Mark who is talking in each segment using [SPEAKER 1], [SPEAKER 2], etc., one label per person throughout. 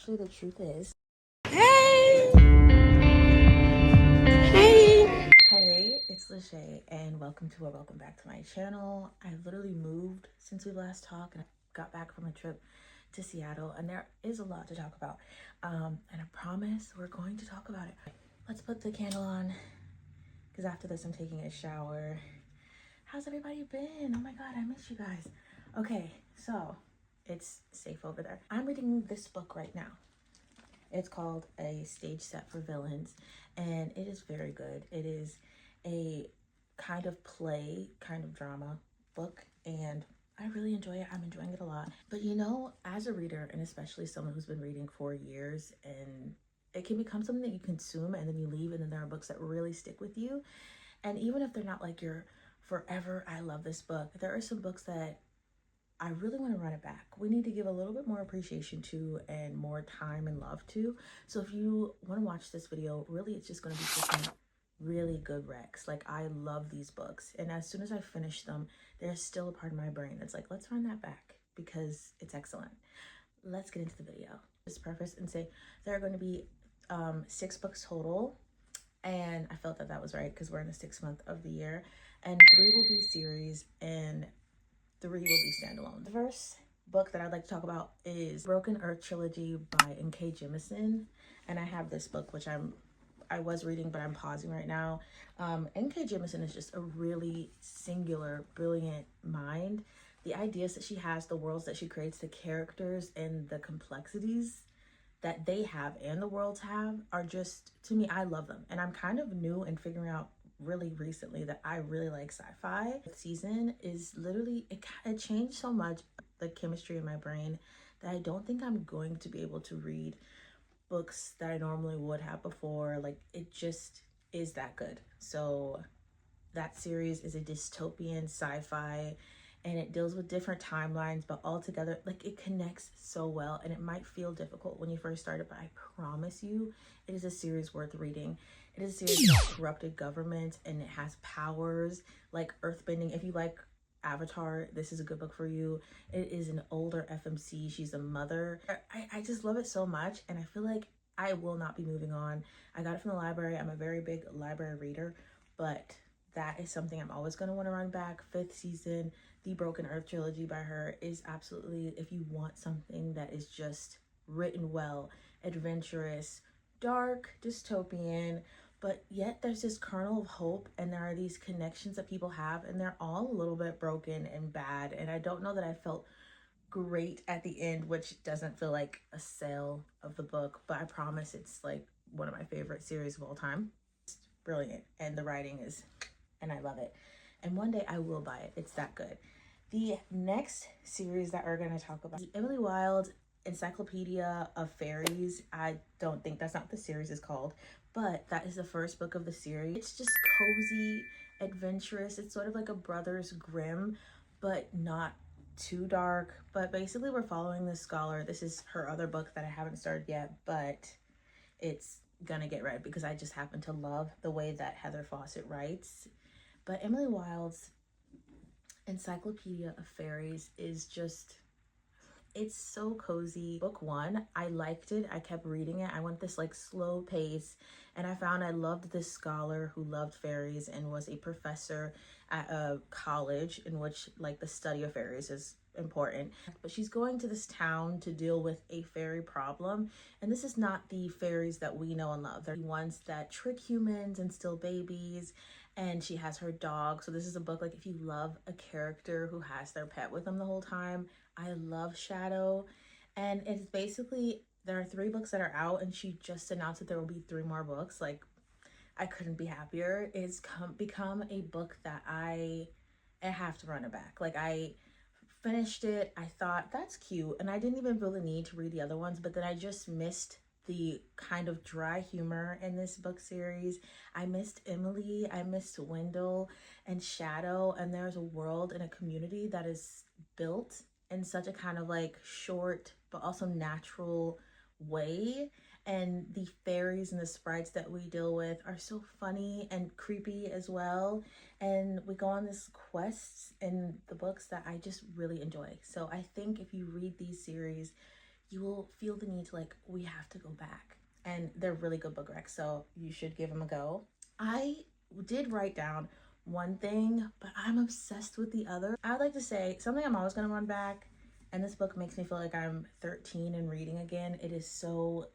[SPEAKER 1] Actually, the truth is, hey, it's Lachey, and welcome back to my channel. I literally moved since we last talked, and I got back from a trip to Seattle, and there is a lot to talk about. And I promise we're going to talk about it. Let's put the candle on, because after this, I'm taking a shower. How's everybody been? Oh my God, I miss you guys. Okay, so it's safe over there. I'm reading this book right now. It's called A Stage Set for Villains, and it is very good. It is a kind of play, kind of drama book, and I really enjoy it. I'm enjoying it a lot. But you know, as a reader, and especially someone who's been reading for years, and it can become something that you consume and then you leave, and then there are books that really stick with you. And even if they're not like your forever, I love this book, there are some books that I really want to run it back. We need to give a little bit more appreciation to and more time and love to. So if you want to watch this video, really it's just going to be some really good recs. Like, I love these books, and as soon as I finish them, there's still a part of my brain that's like, let's run that back because it's excellent. Let's get into the video. Just preface and say there are going to be 6 books total, and I felt that that was right because we're in the 6th month of the year, and 3 will be series and 3 will be standalone. The first book that I'd like to talk about is Broken Earth Trilogy by N.K. Jemisin, and I have this book which I was reading, but I'm pausing right now. N.K. Jemisin is just a really singular, brilliant mind. The ideas that she has, the worlds that she creates, the characters, and the complexities that they have and the worlds have are just, to me, I love them. And I'm kind of new in figuring out really recently that I really like sci-fi. The season is literally, it changed so much the chemistry in my brain that I don't think I'm going to be able to read books that I normally would have before. Like, it just is that good. So that series is a dystopian sci-fi, and it deals with different timelines, but all together, like, it connects so well. And it might feel difficult when you first start it, but I promise you it is a series worth reading. It is a series about corrupted government, and it has powers like earthbending. If you like Avatar, this is a good book for you. It is an older FMC. She's a mother. I just love it so much, and I feel like I will not be moving on. I got it from the library. I'm a very big library reader, but that is something I'm always going to want to run back. 5th season, the Broken Earth trilogy by her is absolutely, if you want something that is just written well, adventurous, dark, dystopian, but yet there's this kernel of hope, and there are these connections that people have, and they're all a little bit broken and bad. And I don't know that I felt great at the end, which doesn't feel like a sale of the book, but I promise it's like one of my favorite series of all time. It's brilliant, and the writing is, and I love it. And one day I will buy it. It's that good. The next series that we're going to talk about is Emily Wilde Encyclopedia of Fairies. I don't think that's not what the series is called, but that is the first book of the series. It's just cozy, adventurous. It's sort of like a Brothers Grimm, but not too dark. But basically we're following this scholar. This is her other book that I haven't started yet, but it's gonna get read because I just happen to love the way that Heather Fawcett writes. But Emily Wilde's Encyclopedia of Fairies is just, it's so cozy. Book 1, I liked it. I kept reading it. I went this like slow pace, and I found I loved this scholar who loved fairies and was a professor at a college in which like the study of fairies is important. But she's going to this town to deal with a fairy problem, and this is not the fairies that we know and love. They're the ones that trick humans and steal babies, and she has her dog. So this is a book like if you love a character who has their pet with them the whole time. I love Shadow, and it's basically, there are 3 books that are out, and she just announced that there will be 3 more books. Like, I couldn't be happier. It's become a book that I have to run it back. Like, I finished it, I thought that's cute, and I didn't even really need to read the other ones, but then I just missed the kind of dry humor in this book series. I missed Emily, I missed Wendell and Shadow, and there's a world and a community that is built in such a kind of like short but also natural way, and the fairies and the sprites that we deal with are so funny and creepy as well, and we go on this quests in the books that I just really enjoy. So I think if you read these series, you will feel the need to like, we have to go back. And they're really good book recs, so you should give them a go. I did write down one thing, but I'm obsessed with the other. I would like to say something I'm always going to run back, and this book makes me feel like I'm 13 and reading again. It is so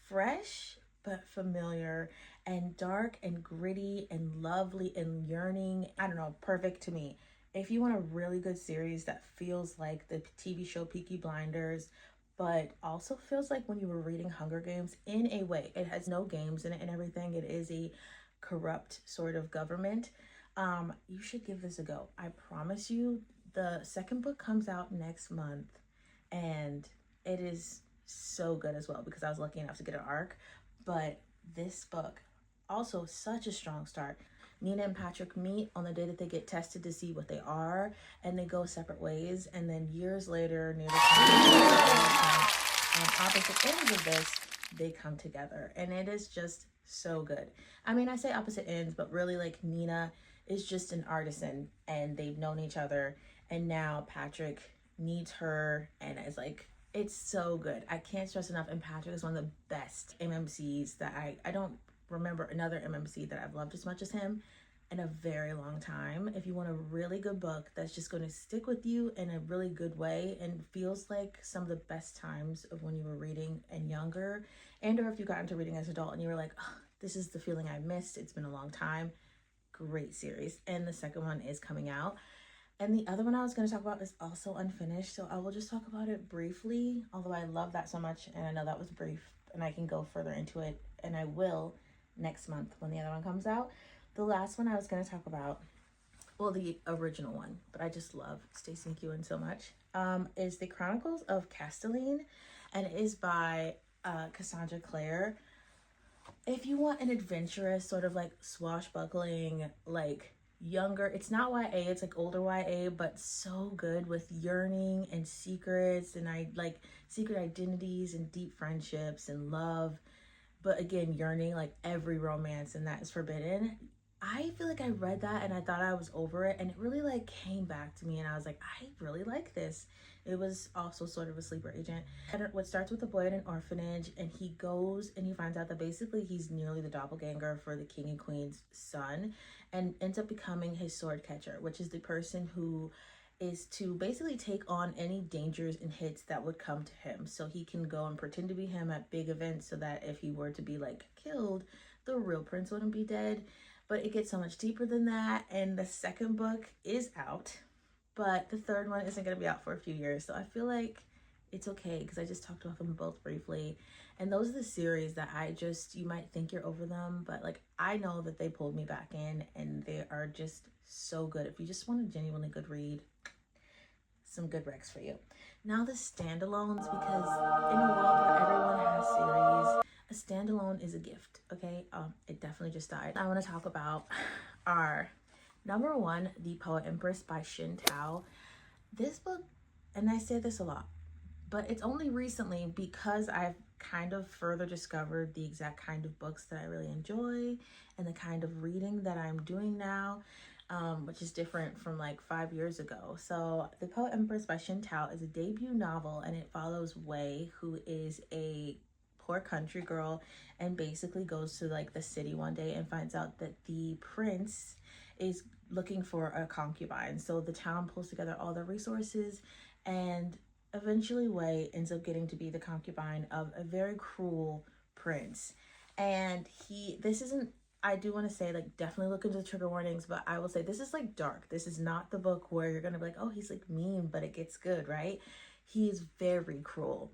[SPEAKER 1] fresh but familiar and dark and gritty and lovely and yearning. I don't know, perfect to me. If you want a really good series that feels like the TV show Peaky Blinders, but also feels like when you were reading Hunger Games in a way, it has no games in it and everything. It is a corrupt sort of government. You should give this a go. I promise you, the second book comes out next month, and it is so good as well because I was lucky enough to get an arc. But this book, also such a strong start. Nina and Patrick meet on the day that they get tested to see what they are, and they go separate ways. And then years later, near the opposite ends of this, they come together, and it is just so good. I mean, I say opposite ends, but really, like, Nina is just an artisan, and they've known each other, and now Patrick needs her, and it's like, it's so good. I can't stress enough. And Patrick is one of the best MMCs that I don't remember another MMC that I've loved as much as him in a very long time. If you want a really good book that's just going to stick with you in a really good way and feels like some of the best times of when you were reading and younger, and or if you got into reading as an adult and you were like, oh, this is the feeling I missed, it's been a long time, great series. And the second one is coming out. And the other one I was going to talk about is also unfinished, so I will just talk about it briefly, although I love that so much, and I know that was brief, and I can go further into it, and I will next month when the other one comes out. The last one I was going to talk about, well, the original one, but I just love Stacey McEwen so much, is The Chronicles of Castelline, and it is by Cassandra Clare. If you want an adventurous, sort of like swashbuckling, like younger, it's not YA, it's like older YA, but so good with yearning and secrets and like secret identities and deep friendships and love, but again, yearning, like every romance and that is forbidden. I feel like I read that and I thought I was over it, and it really like came back to me, and I was like, I really like this. It was also sort of a sleeper agent. And what starts with a boy in an orphanage, and he goes and he finds out that basically he's nearly the doppelganger for the king and queen's son, and ends up becoming his sword catcher, which is the person who is to basically take on any dangers and hits that would come to him, so he can go and pretend to be him at big events, so that if he were to be like killed, the real prince wouldn't be dead. But it gets so much deeper than that, and the second book is out, but the third one isn't going to be out for a few years, so I feel like it's okay because I just talked about them both briefly. And those are the series that you might think you're over them, but like I know that they pulled me back in, and they are just so good. If you just want a genuinely good read, some good recs for you. Now the standalones, because in a world where everyone has series, a standalone is a gift, okay? It definitely just died. I want to talk about our number one, The Poet Empress by Xin Tao. This book, and I say this a lot, but it's only recently because I've kind of further discovered the exact kind of books that I really enjoy and the kind of reading that I'm doing now, which is different from like 5 years ago. So The Poet Empress by Xin Tao is a debut novel, and it follows Wei, who is a poor country girl and basically goes to like the city one day and finds out that the prince is looking for a concubine. So the town pulls together all their resources, and eventually Wei ends up getting to be the concubine of a very cruel prince. And this isn't, I do want to say, like, definitely look into the trigger warnings, but I will say this is like dark. This is not the book where you're gonna be like, oh, he's like mean, but it gets good, right? He is very cruel.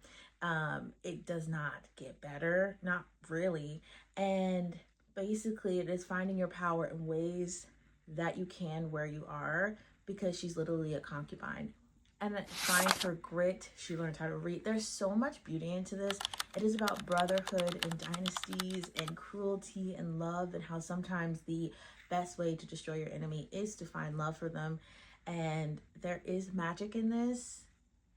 [SPEAKER 1] It does not get better, not really. And basically it is finding your power in ways that you can where you are, because she's literally a concubine. And it finds her grit. She learns how to read. There's so much beauty into this. It is about brotherhood and dynasties and cruelty and love, and how sometimes the best way to destroy your enemy is to find love for them. And there is magic in this,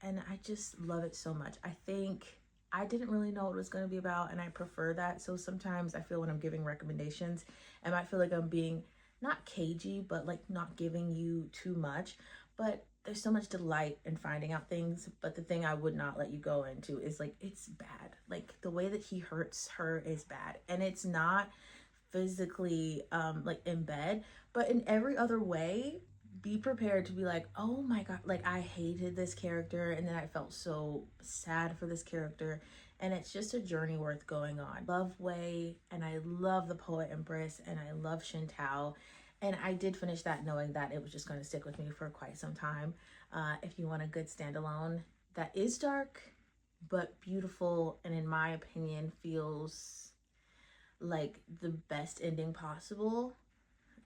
[SPEAKER 1] and I just love it so much. I think I didn't really know what it was going to be about, and I prefer that. So sometimes I feel when I'm giving recommendations, I might feel like I'm being not cagey, but like not giving you too much. But there's so much delight in finding out things, but the thing I would not let you go into is like, it's bad. Like the way that he hurts her is bad, and it's not physically like in bed, but in every other way. Be prepared to be like, oh my god, like I hated this character and then I felt so sad for this character, and it's just a journey worth going on. Love Wei, and I love the Poet Empress, and I love Tao, and I did finish that knowing that it was just going to stick with me for quite some time. If you want a good standalone that is dark but beautiful, and in my opinion feels like the best ending possible,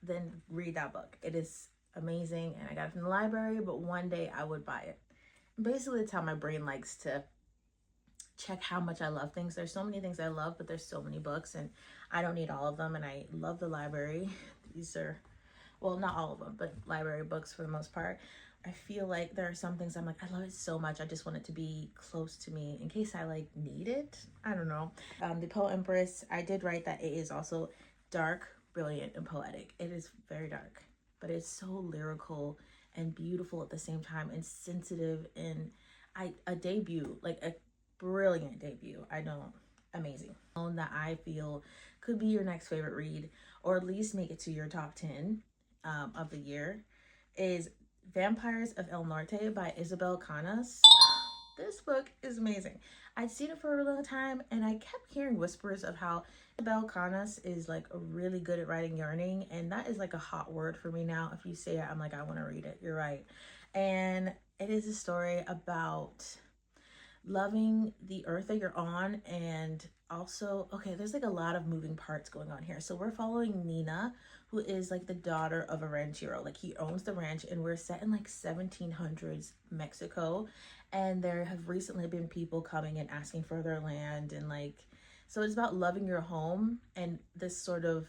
[SPEAKER 1] then read that book. It is amazing, and I got it from the library, but one day I would buy it. Basically, it's how my brain likes to check how much I love things. There's so many things I love, but there's so many books, and I don't need all of them, and I love the library. These are, well, not all of them, but library books for the most part. I feel like there are some things I'm like, I love it so much, I just want it to be close to me in case I like need it. I don't know. The Poet Empress, I did write that it is also dark, brilliant, and poetic. It is very dark, but it's so lyrical and beautiful at the same time, and sensitive, and a debut, like a brilliant debut. I know, amazing. One that I feel could be your next favorite read, or at least make it to your top 10 of the year, is Vampires of El Norte by Isabel Canas. This book is amazing. I'd seen it for a long time, and I kept hearing whispers of how Isabel Canas is like really good at writing yearning, and that is like a hot word for me now. If you say it, I'm like, I want to read it. You're right. And it is a story about loving the earth that you're on, and also, okay, there's like a lot of moving parts going on here. So we're following Nina, who is like the daughter of a ranchero. Like he owns the ranch, and we're set in like 1700s Mexico, and there have recently been people coming and asking for their land, and like, so it's about loving your home and this sort of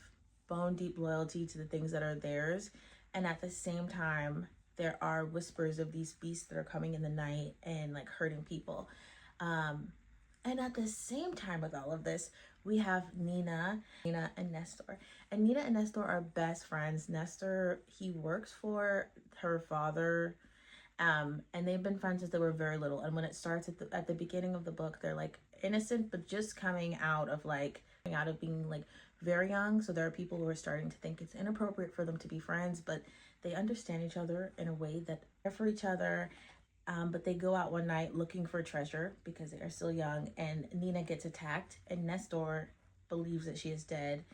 [SPEAKER 1] bone deep loyalty to the things that are theirs. And at the same time, there are whispers of these beasts that are coming in the night and like hurting people. And at the same time with all of this, we have Nina and Nestor. And Nina and Nestor are best friends. Nestor, he works for her father, and they've been friends since they were very little. And when it starts at the beginning of the book, they're like innocent, but just coming out of being like very young. So there are people who are starting to think it's inappropriate for them to be friends, but they understand each other in a way that they're for each other. But they go out one night looking for treasure because they are still young, and Nina gets attacked, and Nestor believes that she is dead,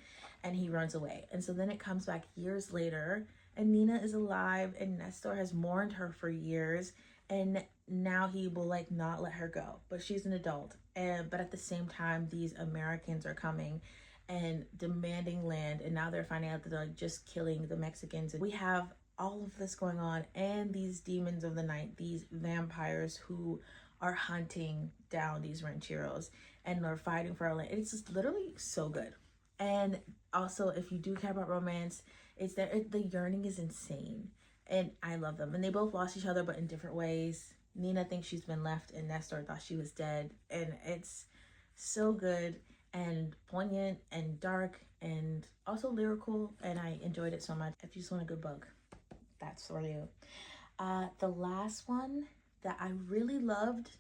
[SPEAKER 1] and he runs away. And so then it comes back years later, and Nina is alive, and Nestor has mourned her for years, and now he will like not let her go, but she's an adult. But at the same time, these Americans are coming and demanding land, and now they're finding out that they're like just killing the Mexicans. And we have all of this going on, and these demons of the night, these vampires who are hunting down these rancheros and are fighting for our land. It's just literally so good. And also, if you do care about romance, it's that the yearning is insane, and I love them. And they both lost each other, but in different ways. Nina thinks she's been left, and Nestor thought she was dead. And it's so good and poignant and dark and also lyrical, and I enjoyed it so much. If you just want a good book, that's for you. The last one that I really loved,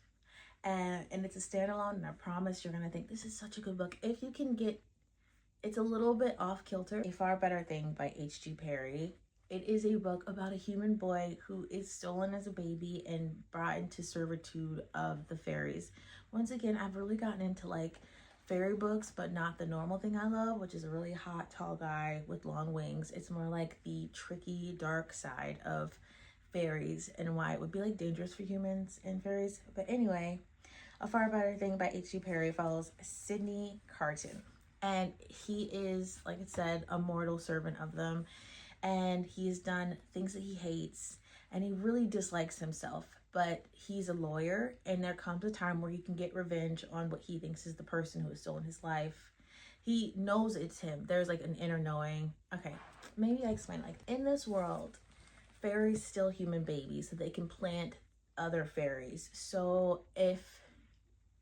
[SPEAKER 1] and it's a standalone, and I promise you're gonna think this is such a good book if you can get, it's a little bit off kilter, A Far Better Thing by H.G. Perry. It is a book about a human boy who is stolen as a baby and brought into servitude of the fairies. Once again, I've really gotten into like fairy books, but not the normal thing I love, which is a really hot, tall guy with long wings. It's more like the tricky, dark side of fairies, and why it would be like dangerous for humans and fairies. But anyway, A Far Better Thing by H.G. Perry follows Sidney Carton. And he is, like it said, a mortal servant of them. And he's done things that he hates, and he really dislikes himself. But he's a lawyer, and there comes a time where he can get revenge on what he thinks is the person who has stolen his life. He knows it's him. There's like an inner knowing. Okay, maybe I explain. Like, in this world, fairies steal human babies so they can plant other fairies. So if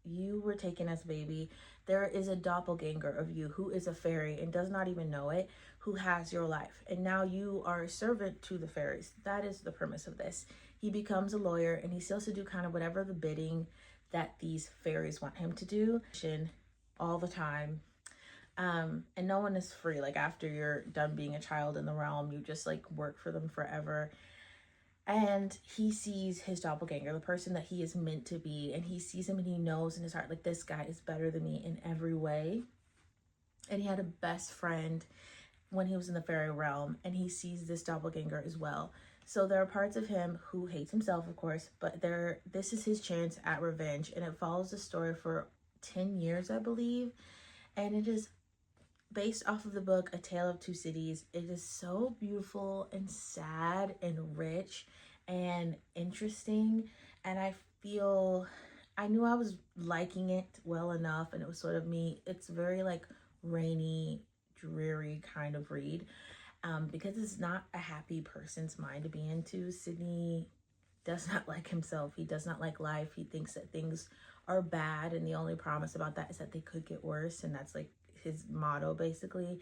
[SPEAKER 1] you were taken as a baby, there is a doppelganger of you who is a fairy and does not even know it, who has your life, and now you are a servant to the fairies. That is the premise of this. He becomes a lawyer, and he still has to do kind of whatever the bidding that these fairies want him to do all the time. And no one is free. Like, after you're done being a child in the realm, you just like work for them forever. And he sees his doppelganger, the person that he is meant to be, and he sees him and he knows in his heart, like, this guy is better than me in every way. And he had a best friend when he was in the fairy realm, and he sees this doppelganger as well. So there are parts of him who hates himself, of course, but this is his chance at revenge, and it follows the story for 10 years, I believe. And it is based off of the book A Tale of Two Cities. It is so beautiful and sad and rich and interesting, and I knew I was liking it well enough, and it was sort of me. It's very like rainy, dreary kind of read, because it's not a happy person's mind to be into. Sydney does not like himself. He does not like life. He thinks that things are bad, and the only promise about that is that they could get worse, and that's like his motto basically.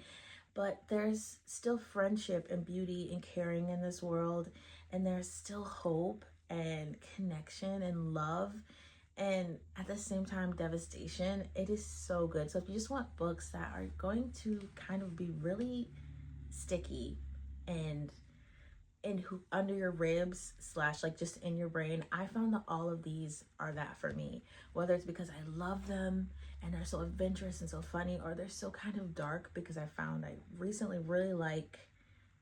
[SPEAKER 1] But there's still friendship and beauty and caring in this world, and there's still hope and connection and love, and at the same time devastation. It is so good. So if you just want books that are going to kind of be really sticky and who under your ribs / like just in your brain, I found that all of these are that for me. Whether it's because I love them and they're so adventurous and so funny, or they're so kind of dark, because I found I recently really like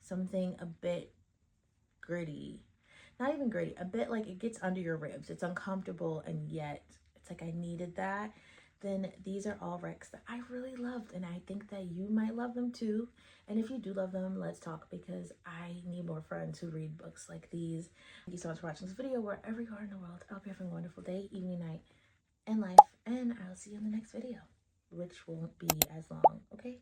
[SPEAKER 1] something a bit gritty. Not even gritty, a bit like it gets under your ribs. It's uncomfortable, and yet it's like I needed that. Then these are all recs that I really loved, and I think that you might love them too. And if you do love them, let's talk, because I need more friends who read books like these. Thank you so much for watching this video wherever you are in the world. I hope you're having a wonderful day, evening, night, and life, and I'll see you in the next video, which won't be as long, okay?